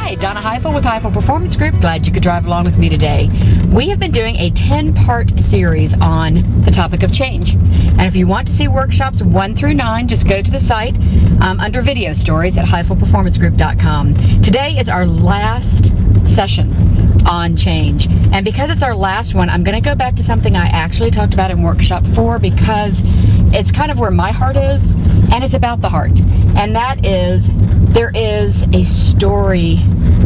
Hi, Donna Heifel with Heifel Performance Group. Glad you could drive along with me today. We have been doing a 10-part series on the topic of change. And if you want to see workshops 1 through 9, just go to the site under video stories at HeifelPerformanceGroup.com. Today is our last session on change. And because it's our last one, I'm going to go back to something I actually talked about in workshop 4 because it's kind of where my heart is, and it's about the heart. And that is, there is a story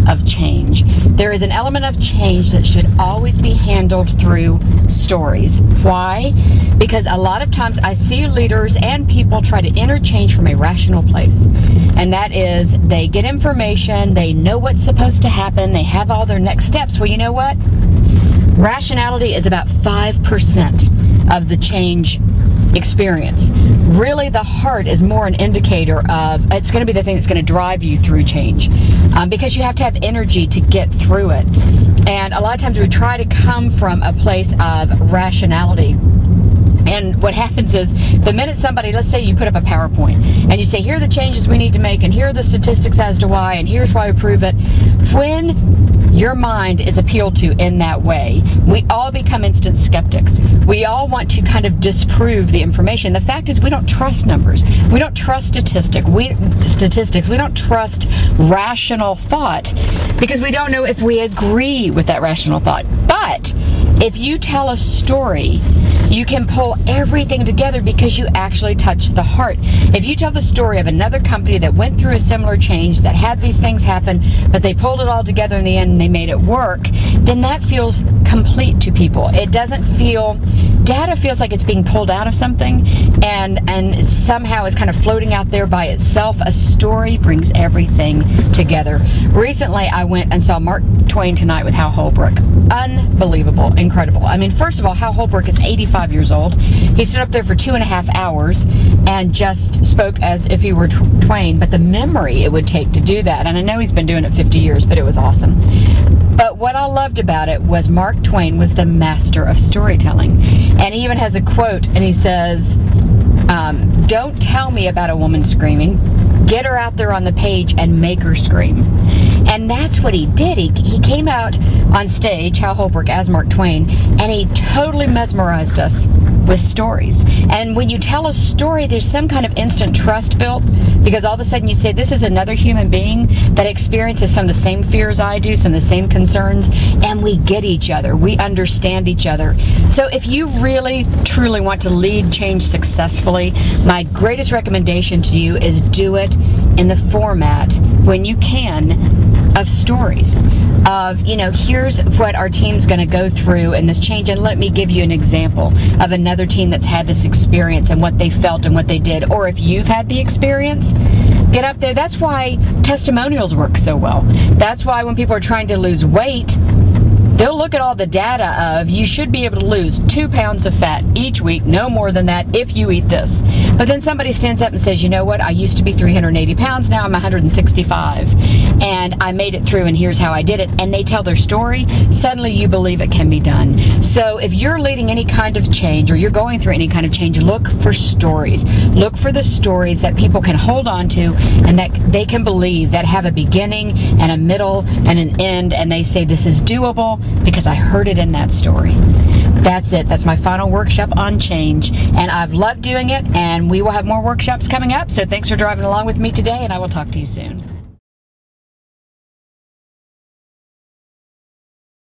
of change. There is an element of change that should always be handled through stories. Why? Because a lot of times I see leaders and people try to enter change from a rational place. And that is, they get information, they know what's supposed to happen, they have all their next steps. Well, you know what? Rationality is about 5% of the change experience. Really, the heart is more an indicator of, it's going to be the thing that's going to drive you through change, because you have to have energy to get through it. And a lot of times we try to come from a place of rationality. And what happens is, the minute somebody, let's say you put up a PowerPoint and you say, here are the changes we need to make, and here are the statistics as to why, and here's why we prove it. When your mind is appealed to in that way, we all become instant skeptics. We all want to kind of disprove the information. The fact is, we don't trust numbers. We don't trust statistics. We don't trust rational thought because we don't know if we agree with that rational thought. But if you tell a story, you can pull everything together because you actually touch the heart. If you tell the story of another company that went through a similar change, that had these things happen, but they pulled it all together in the end and they made it work, then that feels complete to people. It doesn't feel, data feels like it's being pulled out of something and somehow is kind of floating out there by itself. A story brings everything together. Recently, I went and saw Mark Twain tonight with Hal Holbrook. Unbelievable, incredible. I mean, first of all, Hal Holbrook is 85 years old. He stood up there for 2.5 hours and just spoke as if he were Twain, but the memory it would take to do that, and I know he's been doing it 50 years, but it was awesome. But what I loved about it was Mark Twain was the master of storytelling. And he even has a quote, and he says, don't tell me about a woman screaming. Get her out there on the page and make her scream. And that's what he did. He came out on stage, Hal Holbrook as Mark Twain, and he totally mesmerized us with stories. And when you tell a story, there's some kind of instant trust built, because all of a sudden you say, this is another human being that experiences some of the same fears I do, some of the same concerns, and we get each other. We understand each other. So if you really, truly want to lead change successfully, my greatest recommendation to you is do it in the format, when you can, of stories. Of, you know, here's what our team's going to go through in this change, and let me give you an example of another team that's had this experience and what they felt and what they did. Or if you've had the experience, get up there. That's why testimonials work so well. That's why when people are trying to lose weight, they'll look at all the data of, you should be able to lose 2 pounds of fat each week, no more than that if you eat this. But then somebody stands up and says, you know what, I used to be 380 pounds, now I'm 165. And I made it through, and here's how I did it. And they tell their story, suddenly you believe it can be done. So if you're leading any kind of change, or you're going through any kind of change, look for stories. Look for the stories that people can hold on to and that they can believe, that have a beginning and a middle and an end, and they say, this is doable because I heard it in that story. That's it. That's my final workshop on change, and I've loved doing it, and we will have more workshops coming up. So thanks for driving along with me today, and I will talk to you soon.